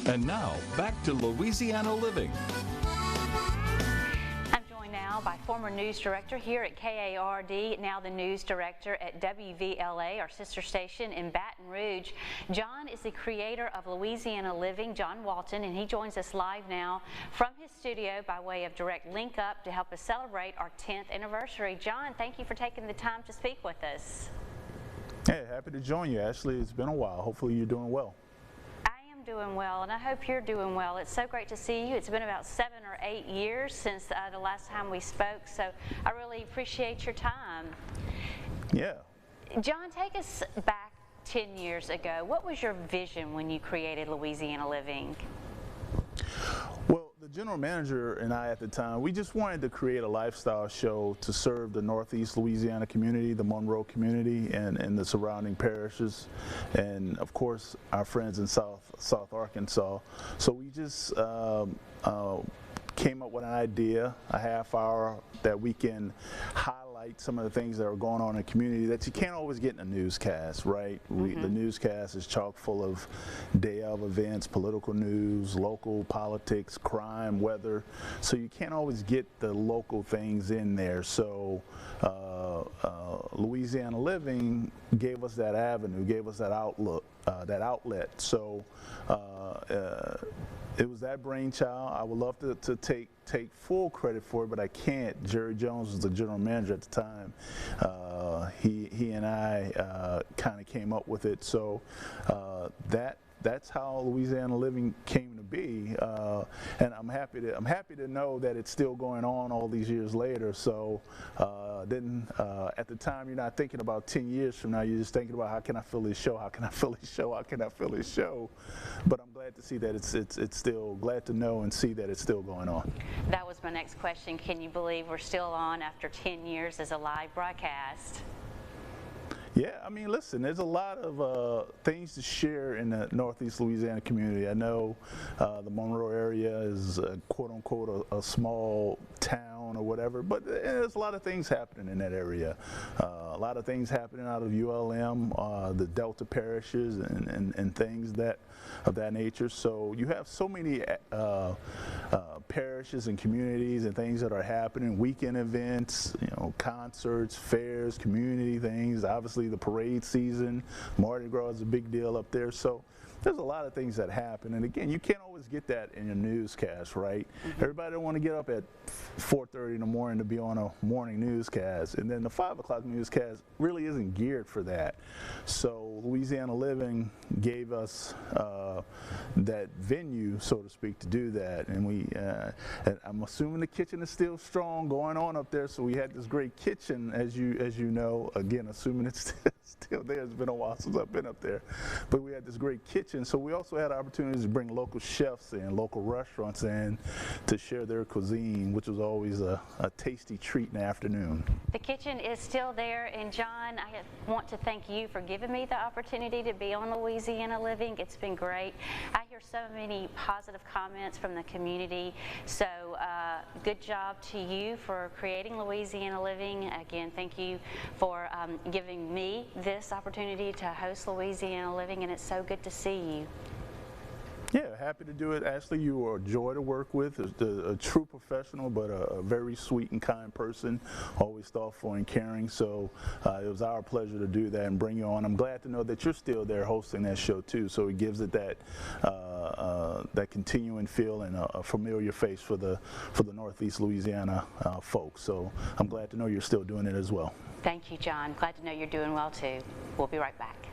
And now, back to Louisiana Living. I'm joined now by former news director here at KARD, now the news director at WVLA, our sister station in Baton Rouge. John is the creator of Louisiana Living, John Walton, and he joins us live now from his studio by way of direct link up to help us celebrate our 10th anniversary. John, thank you for taking the time to speak with us. Hey, happy to join you, Ashley. It's been a while. Hopefully you're doing well. Doing well, and I hope you're doing well. It's so great to see you. It's been about 7 or 8 years since the last time we spoke, so I really appreciate your time. Yeah. John, take us back 10 years ago. What was your vision when you created Louisiana Living? Well, the general manager and I at the time, we just wanted to create a lifestyle show to serve the Northeast Louisiana community, the Monroe community, and the surrounding parishes, and of course our friends in South Arkansas. So we just came up with an idea, a half hour that we can highlight some of the things that are going on in the community that you can't always get in a newscast, right? The newscast is chock full of day of events, political news, local politics, crime, weather, so you can't always get the local things in there. So Louisiana Living gave us that avenue, gave us that outlet. So it was that brainchild. I would love to take full credit for it, but I can't. Jerry Jones was the general manager at the time. He and I kind of came up with it. So that's how Louisiana Living came to be, and I'm happy to know that it's still going on all these years later. So at the time, you're not thinking about 10 years from now. You're just thinking about how can I fill this show? How can I fill this show? How can I fill this show? But I'm glad to see that it's still, glad to know and see that it's still going on. That was my next question. Can you believe we're still on after 10 years as a live broadcast? Yeah, I mean, listen, there's a lot of things to share in the Northeast Louisiana community. I know the Monroe area is quote unquote a small town or whatever, but there's a lot of things happening in that area. A lot of things happening out of ULM, the Delta parishes and things of that nature. So you have so many parishes and communities and things that are happening, weekend events, concerts, fairs, community things, obviously the parade season, Mardi Gras is a big deal up there. So there's a lot of things that happen, and again, you can't always get that in your newscast, right? Everybody don't want to get up at 4:30 in the morning to be on a morning newscast, and then the 5 o'clock newscast really isn't geared for that. So Louisiana Living gave us that venue, so to speak, to do that, and and I'm assuming the kitchen is still strong going on up there. So we had this great kitchen, as you know, again, assuming it's still there. It's been a while since I've been up there, but we had this great kitchen. So we also had opportunities to bring local chefs in, local restaurants in, to share their cuisine, which was always a tasty treat in the afternoon. The kitchen is still there, and John, I want to thank you for giving me the opportunity to be on Louisiana Living. It's been great. I hear so many positive comments from the community, so good job to you for creating Louisiana Living. Again, thank you for giving me this opportunity to host Louisiana Living, and it's so good to see you. Yeah, happy to do it. Ashley, you are a joy to work with, a true professional, but a very sweet and kind person, always thoughtful and caring. So it was our pleasure to do that and bring you on. I'm glad to know that you're still there hosting that show too, so it gives it that continuing feel and a familiar face for the Northeast Louisiana folks. So I'm glad to know you're still doing it as well. Thank you, John. Glad to know you're doing well too. We'll be right back.